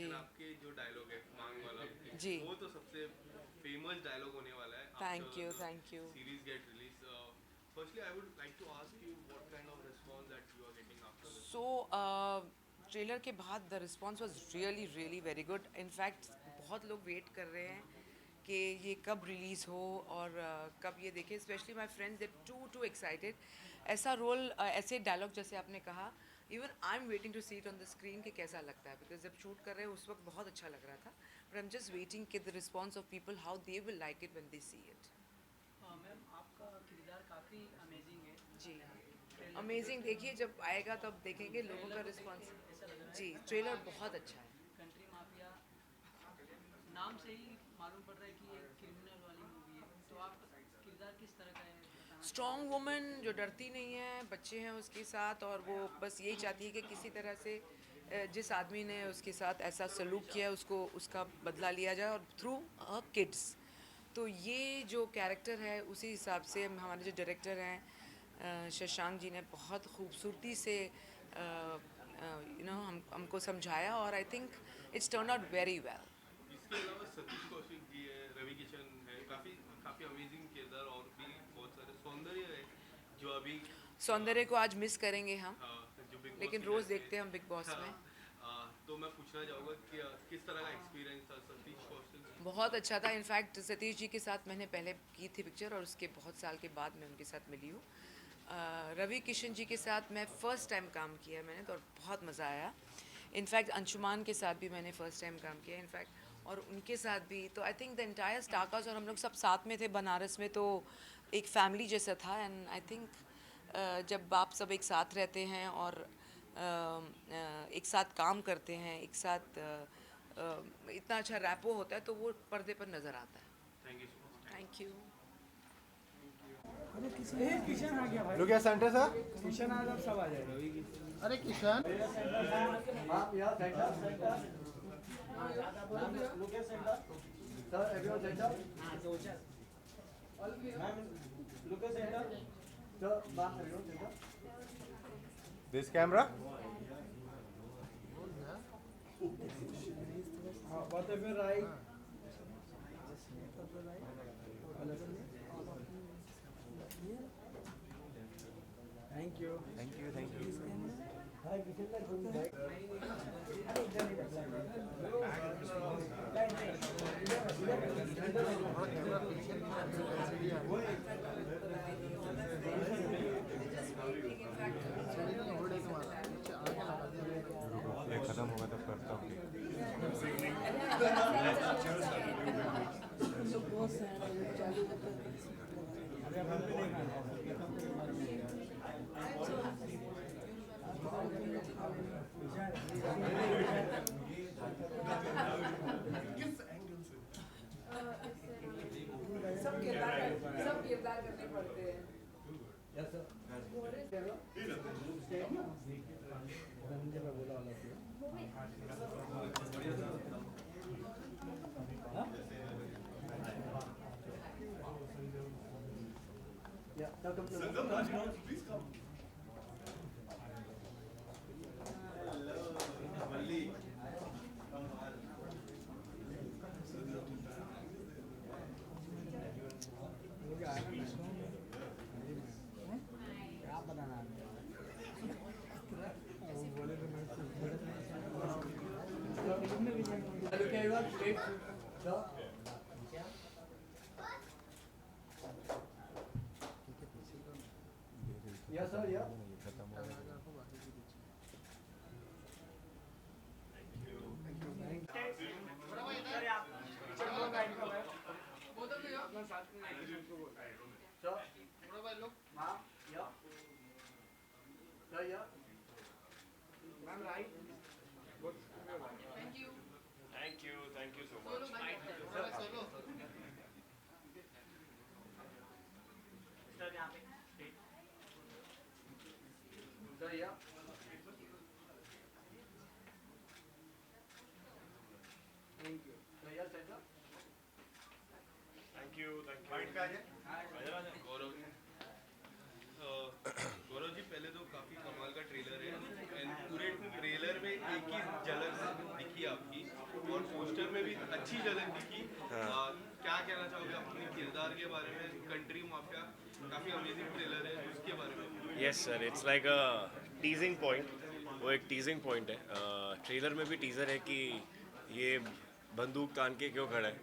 जी। And आपके जो dialogue है मांग वाला, जी। वो तो सबसे फेमस डायलॉग होने वाला है thank after you, the thank you. Series get release. Firstly, I would like to ask you what kind of response that you are getting after this. So trailer के बाद the response was really really very good. In fact बहुत लोग wait कर रहे हैं कि ये कब रिलीज़ हो और कब ये देखें. Specially my friends they too excited. ऐसा रोल, ऐसे डायलॉग जैसे आपने कहा, even I am waiting to see it on the screen कि कैसा लगता है. बिकॉज जब शूट कर रहे हैं उस वक्त बहुत अच्छा लग रहा था. But I am just waiting कि the response of people how they will like it when they see it. Ma'am आपका किरदार काफ़ी अमेजिंग है। जी. ट्रेलर को अमेजिंग. देख देखिए जब आएगा तब देखेंगे लोगों का ट्रेलर को देख के रिस्पॉन्स. ऐसा लग रहा जी, है ट्रेलर बहुत अच्छा है. कंट्री माफिया नाम से ही मालूम पड़ रहा है कि ये क्रिमिनल वाली मूवी है, तो आप किरदार किस तरह का है बताना चाहेंगे? स्ट्रॉन्ग वुमन जो डरती नहीं है, बच्चे हैं उसके साथ और वो बस यही चाहती है कि किसी तरह से जिस आदमी ने उसके साथ ऐसा सलूक किया है उसको उसका बदला लिया जाए और थ्रू किड्स. तो ये जो कैरेक्टर है उसी हिसाब से हमारे जो डायरेक्टर हैं शशांक जी ने बहुत खूबसूरती से हमको समझाया और I think it's turn out very well. इसके अलावा सतीश कौशिक जी है, रवि किशन है, काफी काफी अमेजिंग किरदार और भी बहुत सारे. सौंदर्य है जो अभी सौंदर्य को आज मिस करेंगे हम, जो बिग बॉस लेकिन की रोज़ तरफ से. देखते हैं हम बिग बॉस में. तो मैं पूछना चाहूँगा कि किस तरह का एक्सपीरियंस था सतीश कौशिक. बहुत अच्छा था. इनफैक्ट सतीश जी के साथ मैंने पहले की थी पिक्चर और उसके बहुत साल के बाद मैं उनके साथ मिली हूँ. रवि किशन जी के साथ मैं फ़र्स्ट टाइम काम किया मैंने तो, और बहुत मज़ा आया. इनफैक्ट अंशुमान के साथ भी मैंने फ़र्स्ट टाइम काम किया इनफैक्ट, और उनके साथ भी. तो I think the entire star cast और हम लोग सब साथ में थे बनारस में, तो एक फैमिली जैसा था. एंड आई थिंक जब आप सब एक साथ रहते हैं और एक साथ काम करते हैं, एक साथ इतना अच्छा रैपो होता है तो वो पर्दे पर नज़र आता है. Thank you so much. Thank you. Kishan आ गया भाई. Look at centre sir. Kishan आज आप सब आ जाएगा. अरे किशन. आप यहाँ centre. Look at centre. Sir everyone centre. Ma'am look at centre. Sir बात everyone centre. This camera. whatever right. Thank you. Thank you thank you. Hi, ये खत्म होगा तब करता हूँ. सब किरदार करने पड़ते हैं. Yeah, welcome to क्या बनाना है? Yes sir, yeah. Sir, ma'am, yeah. Sir, yeah. Ma'am, right. Thank you. Thank you so much. Sir, yeah. Thank you. Sir, yeah, center. Thank you. Gaurav. Gaurav ji, पहले तो काफ़ी कमाल का ट्रेलर है एंड पूरे ट्रेलर में एक ही झलक दिखी आपकी. अच्छी झलक दिखी। क्या कहना चाहोगे अपने किरदार के बारे में? कंट्री माफिया काफ़ी अमेजिंग ट्रेलर है, उसके बारे में। Yes sir, it's like a टीजिंग point. वो एक टीजिंग पॉइंट है। ट्रेलर में भी टीज़र है कि ये बंदूक तान के क्यों खड़ा है,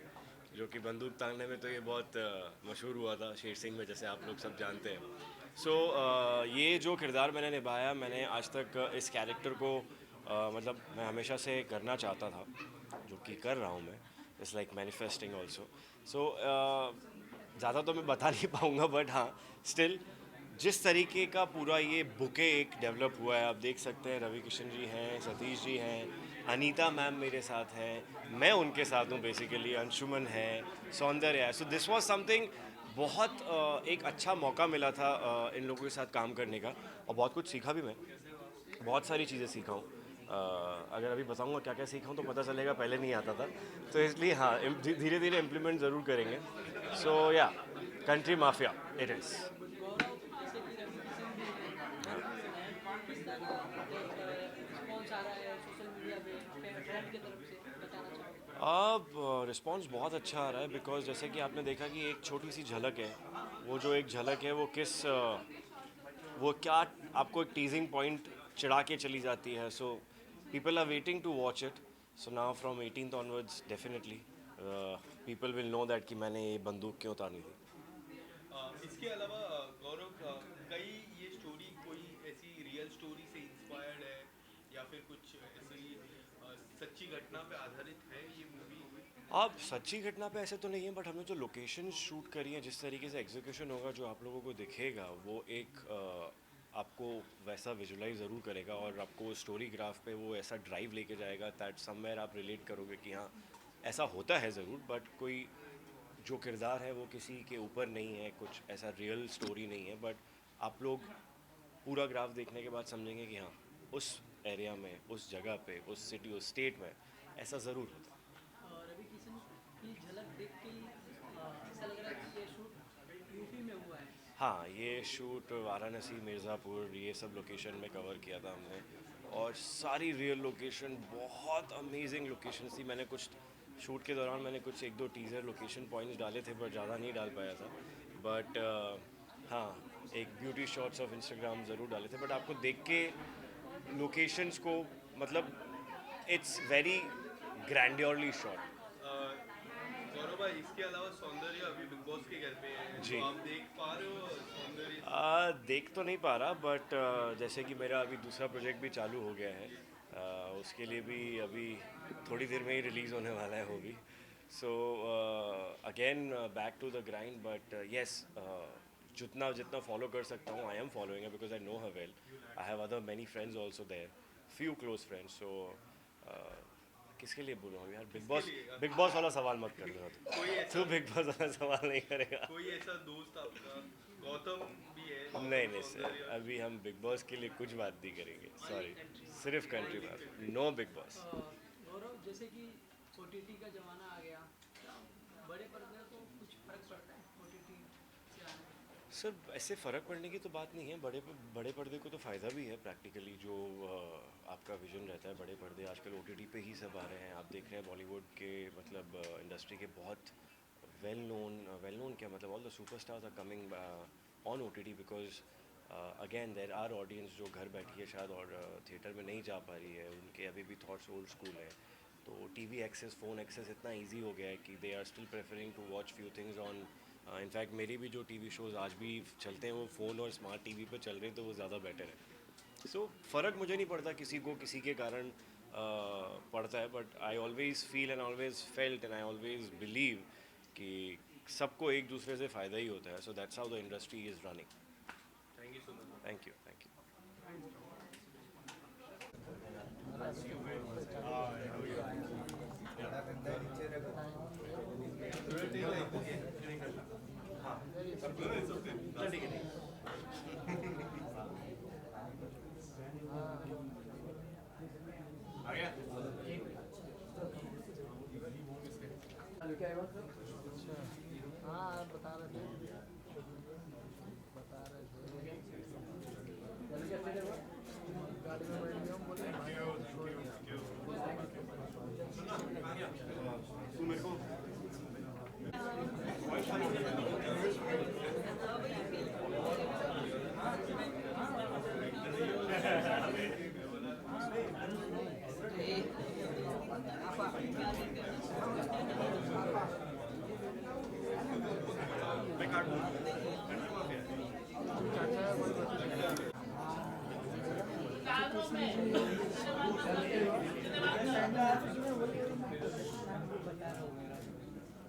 जो कि बंदूक तानने में तो ये बहुत मशहूर हुआ था शेर सिंह में, जैसे आप लोग सब जानते हैं। सो ये जो किरदार मैंने निभाया, मैंने आज तक इस कैरेक्टर को मतलब मैं हमेशा से करना चाहता था, जो कि कर रहा हूँ मैं। It's like manifesting also. So ज़्यादा तो मैं बता नहीं पाऊँगा, बट हाँ, स्टिल जिस तरीके का पूरा ये बुके एक डेवलप हुआ है, आप देख सकते हैं रवि किशन जी हैं, सतीश जी हैं, अनीता मैम मेरे साथ हैं, मैं उनके साथ हूँ बेसिकली, अंशुमन है, सौंदर्य है। सो दिस वाज समथिंग बहुत एक अच्छा मौका मिला था इन लोगों के साथ काम करने का, और बहुत कुछ सीखा भी मैं, बहुत सारी चीज़ें सीखा हूँ। अगर अभी बताऊँगा क्या क्या सीखा हूँ तो पता चलेगा पहले नहीं आता था, तो इसलिए हाँ, धीरे धीरे इम्प्लीमेंट ज़रूर करेंगे। सो या, कंट्री माफिया इट इज़। गौरव जैसे कि रवि किशन भी हैं, किस तरह का रिस्पॉन्स आ रहा है सोशल मीडिया पे फ्रेंड की तरफ से, बताना चाहोगे? अब रिस्पॉन्स बहुत अच्छा आ रहा है, बिकॉज जैसे कि आपने देखा कि एक छोटी सी झलक है, वो जो एक झलक है वो वो क्या आपको एक टीजिंग पॉइंट चिढ़ा के चली जाती है। So people are waiting to watch it. So now from 18th onwards definitely people will know that कि मैंने ये बंदूक क्यों तानी थी। इसके अलावा गौरव, कई ये स्टोरी कोई ऐसी रियल स्टोरी से इंस्पायर्ड है या फिर कुछ ऐसी सच्ची घटना पे आधारित है ये मूवी? आप सच्ची घटना पे ऐसे तो नहीं है, बट हमने जो लोकेशन शूट करी है, जिस तरीके से एग्जीक्यूशन होगा, जो आप लोगों को दिखेगा, वो एक आपको वैसा विजुलाइज ज़रूर करेगा, और आपको स्टोरी ग्राफ पे वो ऐसा ड्राइव लेके जाएगा दैट समवेयर आप रिलेट करोगे कि हाँ, ऐसा होता है ज़रूर, बट कोई जो किरदार है वो किसी के ऊपर नहीं है, कुछ ऐसा रियल स्टोरी नहीं है। बट आप लोग पूरा ग्राफ देखने के बाद समझेंगे कि हाँ, उस एरिया में, उस जगह पे, उस सिटी, उस स्टेट में ऐसा ज़रूर होता है। रवि किशन की झलक देख के ही ऐसा लग रहा है कि ये शूट यूपी में हुआ है। हाँ, ये शूट वाराणसी, मिर्ज़ापुर, ये सब लोकेशन में कवर किया था हमने, और सारी रियल लोकेशन, बहुत अमेजिंग लोकेशन थी। मैंने कुछ शूट के दौरान मैंने कुछ एक दो टीज़र लोकेशन पॉइंट्स डाले थे, बट ज़्यादा नहीं डाल पाया था। बट हाँ, एक ब्यूटी शॉट्स ऑफ इंस्टाग्राम ज़रूर डाले थे, बट आपको देख के लोकेशंस को, मतलब इट्स वेरी ग्रैंडियरली शॉट। गौरव भाई, इसके अलावा सौंदर्य अभी बिग बॉस के घर पे है, जी। तो आप देख पा रहे हो सौंदर्य? देख तो नहीं पा रहा, बट जैसे कि मेरा अभी दूसरा प्रोजेक्ट भी चालू हो गया है, उसके लिए भी अभी थोड़ी देर में ही रिलीज़ होने वाला है वो भी। So again back to the grind, but yes, जितना जितना फॉलो कर सकता हूँ I am following because I know her well. I have other many friends also there, few close friends. So किसके लिए बोलूँ यार, बिग बॉस वाला सवाल मत करना तू बिग बॉस वाला सवाल नहीं करेगा। कोई ऐसा दोस्त आपका, गौतम भी है? नहीं सर, अभी हम बिग बॉस के लिए कुछ बात नहीं करेंगे, सॉरी, सिर्फ कंट्री बात, नो बिग बॉस। गौरव, जैसे कि OTT का ज़माना आ गया, बड़े पर्दे को कुछ फर्क पड़ता है OTT से आने में? सर, ऐसे फ़र्क पड़ने की तो बात नहीं है, बड़े पर्दे को तो फ़ायदा भी है प्रैक्टिकली। जो आपका विजन रहता है, बड़े पर्दे आजकल OTT पे ही सब आ रहे हैं। आप देख रहे हैं बॉलीवुड के, मतलब इंडस्ट्री के बहुत वेल नोन क्या, मतलब all the superstars are coming on OTT, because again there are audience जो घर बैठी है शायद और थिएटर में नहीं जा पा रही है, उनके अभी भी थॉट्स ओल्ड स्कूल है। तो TV एक्सेस, फ़ोन एक्सेस इतना ईजी हो गया है कि they are still preferring to watch few things on. In fact मेरी भी जो TV शोज़ आज भी चलते हैं वो फ़ोन और स्मार्ट TV पे चल रहे हैं, तो वो ज़्यादा बेटर है। सो फ़र्क मुझे नहीं पड़ता किसी को किसी के कारण पड़ता है, but I always feel and always felt and I always believe कि सबको एक दूसरे से फ़ायदा ही होता है। So that's how the industry is running. Thank you so much. Thank you, thank you. हाँ बता रहे थे, गाड़ी में बैठ गया, बोले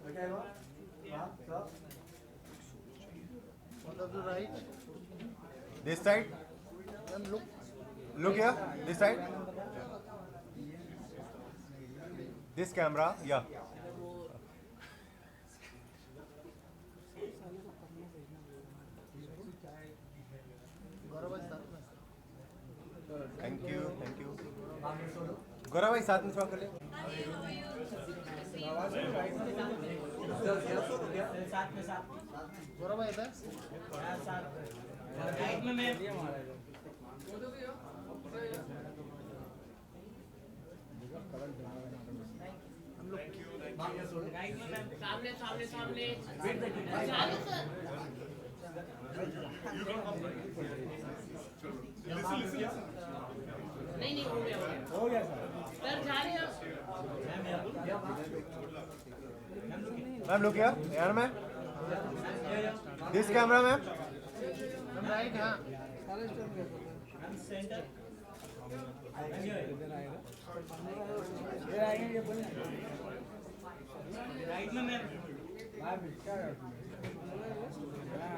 Okay, what? So, On the right, This side. then look. Look here. This side. This camera. Yeah. गौरव भाई साथ में। Thank you. Thank you. गौरव भाई साथ में स्वागत कर ले. गौरव भाई इधर। नहीं हो गया हो गया सर. सर जा रहे हैं Ma'am, look here. Here, ma'am. This camera, ma'am. हम राइट हाँ। सारे स्टोन के ऊपर। सेंटर. ये आएंगे ये बोले. राइट में मैम.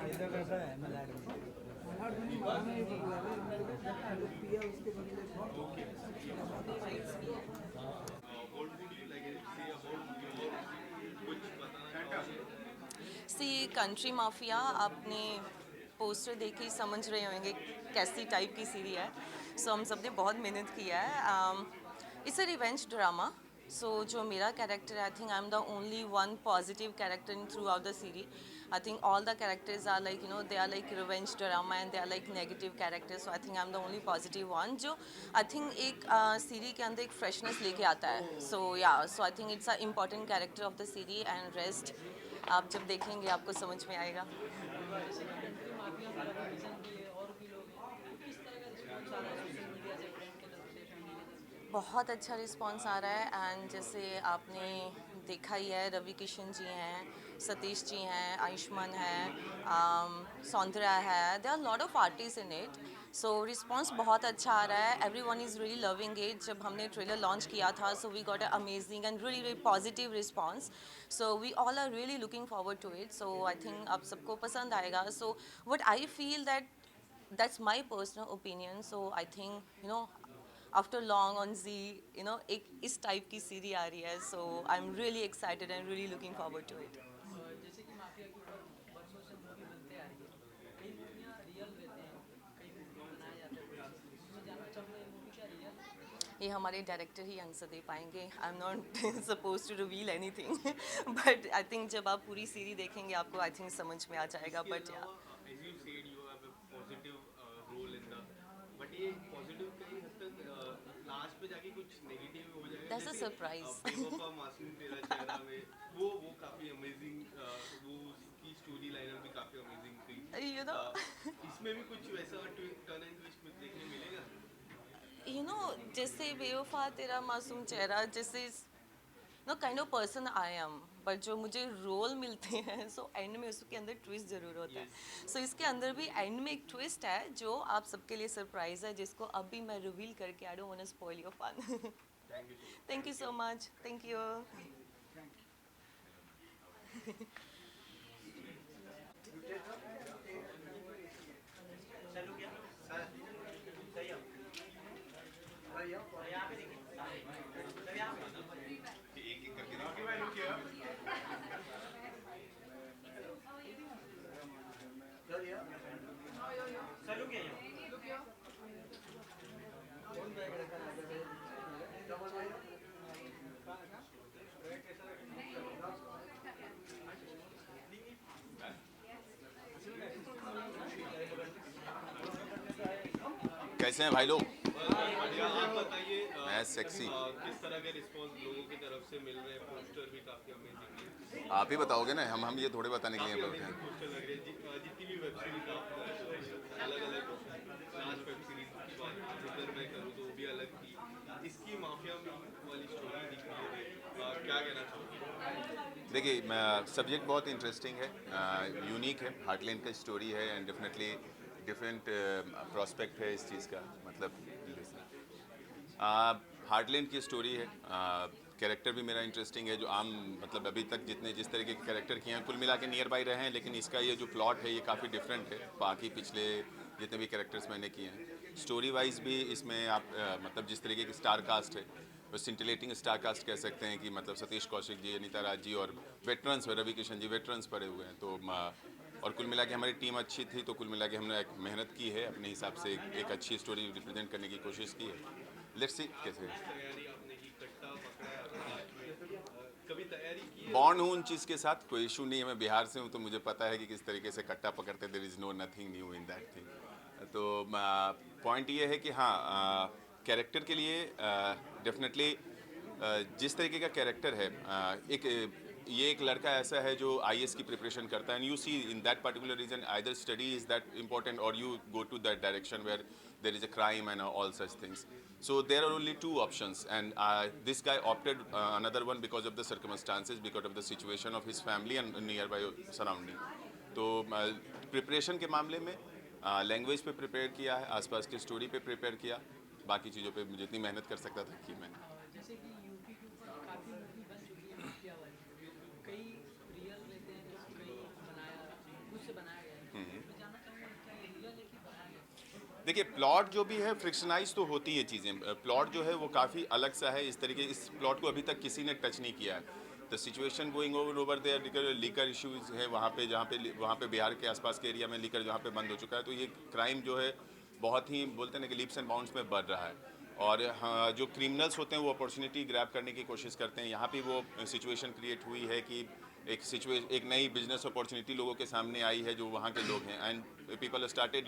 इधर कैसा है सी कंट्री माफिया आपने पोस्टर देख ही समझ रहे होंगे कैसी टाइप की सीरीज है. सो हम सब ने बहुत मेहनत किया है. It's a revenge drama. So जो मेरा कैरेक्टर है, I think I am the only one positive character in throughout the series. I think all the characters are like, you know, they are like revenge drama and they are like negative characters. So I think I'm the only positive one. जो I think एक series के अंदर एक freshness लेके आता है. So yeah, so I think it's an important character of the series and rest आप जब देखेंगे आपको समझ में आएगा. बहुत अच्छा रिस्पांस आ रहा है एंड जैसे आपने देखा ही है, रवि किशन जी हैं, सतीश जी हैं, आयुष्मान है, सौंदर्या है, there are lot of artist in it. So response बहुत अच्छा आ रहा है. Everyone is really loving it. जब हमने ट्रेलर लॉन्च किया था, so we got a amazing and really really positive response. So we all are really looking forward to it. So I think आप सबको पसंद आएगा. So what I feel that's my personal opinion. So I think, you know, after long on Z, you know, एक इस type की series आ रही है. So I'm really excited and really looking forward to it. जैसे कि mafia के ऊपर वर्षों से मूवी बनते आ रही है, कई मूवियाँ रियल रहते हैं, कई मूवी बनाए जाते हैं. उसमें जानना चाहूँगा ये मूवी क्या रियल है? ये हमारे डायरेक्टर ही आंसर दे पाएंगे. I am not suppose to reveal anything but I think जब आप पूरी सीरीज देखेंगे आपको आई थिंक समझ में आ जाएगा. बट या as you said you have a positive role in the but ये positive कई हद तक लास्ट पे जाके कुछ नेगेटिव हो जाएगा. That's a जैसे, surprise. बेवफा मासूम तेरा चेहरा में वो काफी अमेजिंग, वो उसकी स्टोरी लाइन भी काफी अमेजिंग थी. You know, इसमें भी कुछ वैसा टर्न एंड ट्विस्ट कुछ देखने मिलेगा. you know, जैसे बेवफा तेरा मासूम चेहरा, जैसे know kind of person I am, but जो मुझे रोल मिलते हैं सो एंड में उसके अंदर ट्विस्ट ज़रूर होता है. सो इसके अंदर भी एंड में एक ट्विस्ट है जो आप सबके लिए सरप्राइज़ है, जिसको अभी मैं रिवील करके I don't want to spoil your fun. Thank you so much. Thank you. कैसे हैं भाई लोग? आप बताइए मैं सेक्सी. किस तरह के रिस्पांस लोगों की तरफ से मिल रहे हैं. पोस्टर भी काफी अमेजिंग है. आप ही बताओगे ना, हम ये थोड़े बताने के लिए बैठे हैं. पोस्टर लग रहे हैं. जितनी भी वेब सीरीज आप अलग अलग लास्ट वेब सीरीज की बात जिधर मैं करूँ तो वो भी अलग थी. इसकी माफिया वाली स्टोरी दिख रही है. क्या कहना चाहोगे? देखिए सब्जेक्ट बहुत इंटरेस्टिंग है, यूनिक है, हार्टलैंड का स्टोरी है एंड डेफिनेटली डिफरेंट प्रोस्पेक्ट है इस चीज़ का। मतलब हार्टलैंड की स्टोरी है, कैरेक्टर भी मेरा इंटरेस्टिंग है, जो आम मतलब अभी तक जितने जिस तरीके के कैरेक्टर किए हैं कुल मिला के नियर बाई रहे हैं, लेकिन इसका ये जो प्लॉट है ये काफ़ी डिफरेंट है बाकी पिछले जितने भी कैरेक्टर्स मैंने किए हैं। स्टोरी वाइज भी इसमें आप मतलब जिस तरीके की स्टार कास्ट है, वो सिंटिलेटिंग स्टार कास्ट कह सकते हैं कि मतलब सतीश कौशिक जी, अनीता राज जी और वेटरन्स रवि किशन जी वेटरन्स पड़े हुए हैं। तो और कुल मिला के हमारी टीम अच्छी थी, तो कुल मिला के हमने एक मेहनत की है अपने हिसाब से, एक अच्छी स्टोरी रिप्रेजेंट करने की कोशिश की है। लेट्स सी कैसे। तैयारी आपने की, कट्टा पकड़ा है साथ में, कभी तैयारी की है? बॉन्ड हूँ उन चीज़ के साथ, कोई इशू नहीं है। मैं बिहार से हूँ तो मुझे पता है कि किस तरीके से कट्टा पकड़ते, there is no nothing new in that thing. तो पॉइंट ये है कि हाँ, कैरेक्टर के लिए डेफिनेटली जिस तरीके का कैरेक्टर है, ये एक लड़का ऐसा है जो आईएएस की प्रिपरेशन करता है, and you see in that particular region either study is that important और you go to that direction where there is a crime and all such things. So there are only two options, and this guy opted another one because of the circumstances, because of the situation of his family and nearby surrounding. तो preparation के मामले में language पे prepare किया है, आसपास की story पे प्रिपेयर किया, बाकी चीज़ों पे जितनी मेहनत कर सकता था की मैंने। जैसे कि यूपी के ऊपर काफ़ी मूवी बन चुकी है माफिया वाली, कई रियल लेते हैं, कई बनाया खुद से बनाया गया है। मैं जानना चाहूँगा क्या ये रियल है कि बनाया गया? देखिए प्लॉट जो भी है फ्रिक्शनाइज तो होती है चीज़ें, प्लॉट जो है वो काफ़ी अलग सा है। इस तरीके इस प्लॉट को अभी तक किसी ने टच नहीं किया है। The situation going over there, liquor issues है वहाँ पे, वहाँ पे बिहार के आसपास के एरिया में लीकर जहाँ पे बंद हो चुका है, तो ये क्राइम जो है बहुत ही बोलते हैं ना कि लीप्स एंड बाउंड्स में बढ़ रहा है। और हाँ, जो क्रिमिनल्स होते हैं वो अपॉर्चुनिटी ग्रैब करने की कोशिश करते हैं। यहाँ भी वो सिचुएशन क्रिएट हुई है कि एक नई बिजनेस अपॉर्चुनिटी लोगों के सामने आई है जो वहाँ के लोग हैं, and people started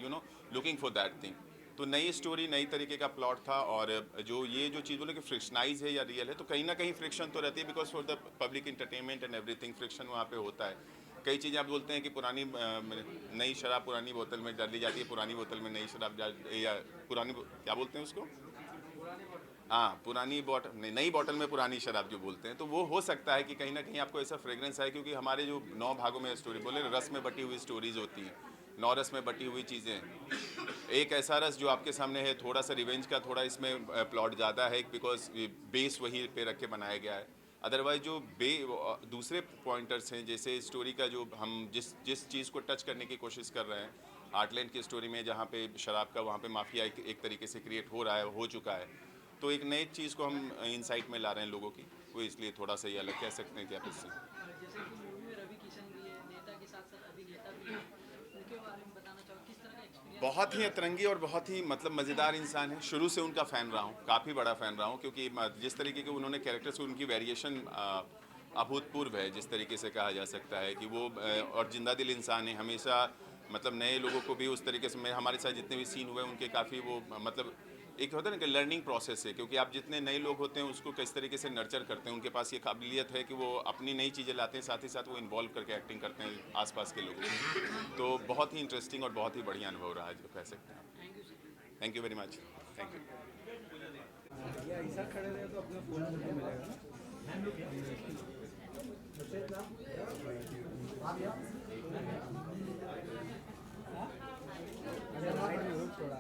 looking for that thing. तो नई स्टोरी, नई तरीके का प्लॉट था, और ये जो चीज़ बोले कि फ्रिक्शनाइज है या रियल है, तो कहीं ना कहीं फ्रिक्शन तो रहती है, because for the public entertainment and everything friction वहाँ पे होता है। कई चीज़ें आप बोलते हैं कि पुरानी नई शराब पुरानी बोतल में डाली जाती है, पुरानी बोतल में नई शराब या पुरानी क्या बोलते हैं उसको, हाँ पुरानी बॉटल, नई बॉटल में पुरानी शराब जो बोलते हैं, तो वो हो सकता है कि कहीं ना कहीं आपको ऐसा फ्रेग्रेंस आए, क्योंकि हमारे जो 9 भागों में स्टोरी बोले रस में बटी हुई स्टोरीज होती हैं, 9 रस में बटी हुई चीज़ें। एक ऐसा रस जो आपके सामने है, थोड़ा सा रिवेंज का, थोड़ा इसमें प्लॉट ज़्यादा है बिकॉज बेस वही पे रख के बनाया गया है। अदरवाइज जो दूसरे पॉइंटर्स हैं, जैसे स्टोरी का जो हम जिस चीज़ को टच करने की कोशिश कर रहे हैं, आर्टलैंड की स्टोरी में जहाँ पे शराब का, वहाँ पे माफिया एक तरीके से क्रिएट हो रहा है, हो चुका है, तो एक नई चीज़ को हम इनसाइट में ला रहे हैं लोगों की, वो इसलिए थोड़ा सा ये अलग कह सकते हैं कि आप इससे। जैसे कि मूवी में रवि किशन भी है, नेता के साथ साथ अभिनेता भी है, उनके बारे में बताना चाहो किस तरह का एक्सपीरियंस? बहुत ही अतरंगी और बहुत ही मतलब मज़ेदार इंसान है। शुरू से उनका फ़ैन रहा हूँ, काफ़ी बड़ा फ़ैन रहा हूँ, क्योंकि जिस तरीके के उन्होंने कैरेक्टर्स, उनकी वेरिएशन अभूतपूर्व है, जिस तरीके से कहा जा सकता है कि वो और जिंदा दिल इंसान है। हमेशा मतलब नए लोगों को भी उस तरीके से, हमारे साथ जितने भी सीन हुए उनके काफ़ी वो मतलब एक होता है ना कि लर्निंग प्रोसेस है, क्योंकि आप जितने नए लोग होते हैं उसको किस तरीके से नर्चर करते हैं, उनके पास ये काबिलियत है कि वो अपनी नई चीज़ें लाते हैं, साथ ही साथ वो इन्वॉल्व करके एक्टिंग करते हैं आसपास के लोगों को। तो बहुत ही इंटरेस्टिंग और बहुत ही बढ़िया अनुभव रहा, जो कह सकते हैं। Thank you very much, thank you. ऐसा खड़े रहे तो अपना फोन मुझे मिलेगा ना।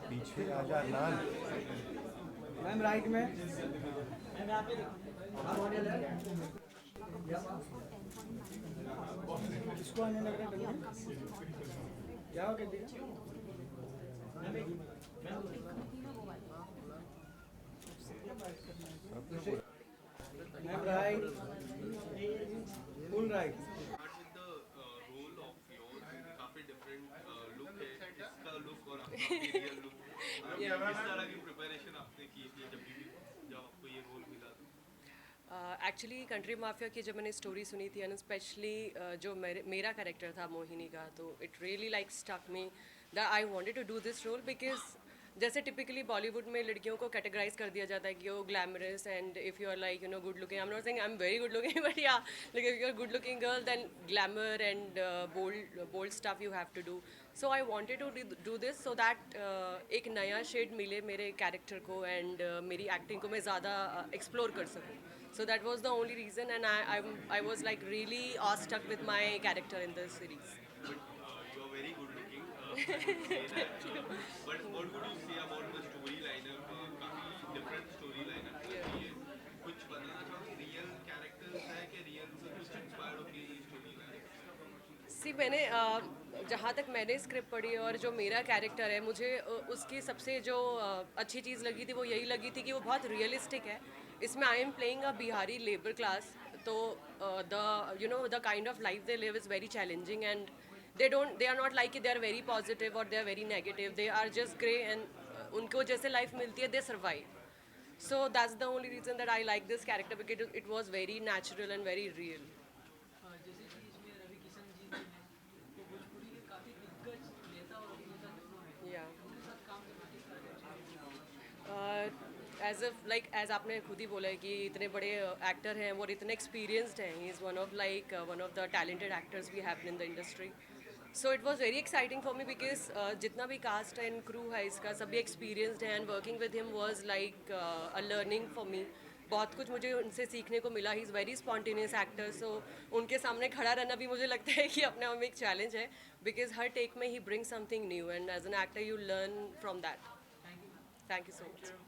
पीछे आजा लाल। मैम राइट में। इसको आने लग रहा है क्या हो गया? Ma'am right, full right. Role of your काफी डिफरेंट लुक है, इसका लुक और आपका रियल लुक, किस तरह की प्रिपरेशन आपने की थी जब आपको ये रोल मिला था? एक्चुअली कंट्री माफिया की जब मैंने स्टोरी सुनी थी, एंड स्पेशली जो मेरा कैरेक्टर था मोहिनी का, तो it really like stuck me that I wanted to do this role, because जैसे टिपिकली बॉलीवुड में लड़कियों को कैटेगराइज कर दिया जाता है कि वो glamorous and if you are like you know good looking, I am not saying I am very good looking but या like if you are good looking girl then glamour and bold stuff you have to do. So I wanted to do this so that एक नया shade मिले मेरे character को and मेरी acting को मैं ज़्यादा एक्सप्लोर कर सकूँ. So that was the only reason, and I was like really awestruck with my character in this series. You are very good looking. But what would you say about the storyline? काफी different storyline है. ये कुछ बताना चाहोगे? Real characters है कि real से कुछ inspired होके ये storyline? सी मैंने जहाँ तक मैंने स्क्रिप्ट पढ़ी और जो मेरा कैरेक्टर है मुझे उसकी सबसे जो अच्छी चीज़ लगी थी वो यही लगी थी कि वो बहुत रियलिस्टिक है. इसमें I am playing a Bihari labour class, तो the kind of life they live is very challenging and they are not like they are very positive or they are very negative, they are just grey and उनको जैसे life मिलती है they survive. So that's the only reason that I like this character because it was very natural and very real. जैसे कि इसमें रवि किशन जी भी हैं, तो भोजपुरी के काफ़ी दिग्गज नेता और अभिनेता दोनों हैं. Yeah. उनके साथ काम करना किस तरह का एज आपने खुद ही बोला है कि इतने बड़े एक्टर हैं और इतने एक्सपीरियंसड हैं. He is one of the talented actors we have in the industry. So it was very exciting for me because जितना भी कास्ट एंड क्रू है इसका सभी एक्सपीरियंसड है and working with him was like a learning for me. बहुत कुछ मुझे उनसे सीखने को मिला. He is very spontaneous actor, so उनके सामने खड़ा रहना भी मुझे लगता है कि अपने आप में एक चैलेंज है बिकॉज हर टेक में ही bring something new and as an actor you learn from that. Thank you so much.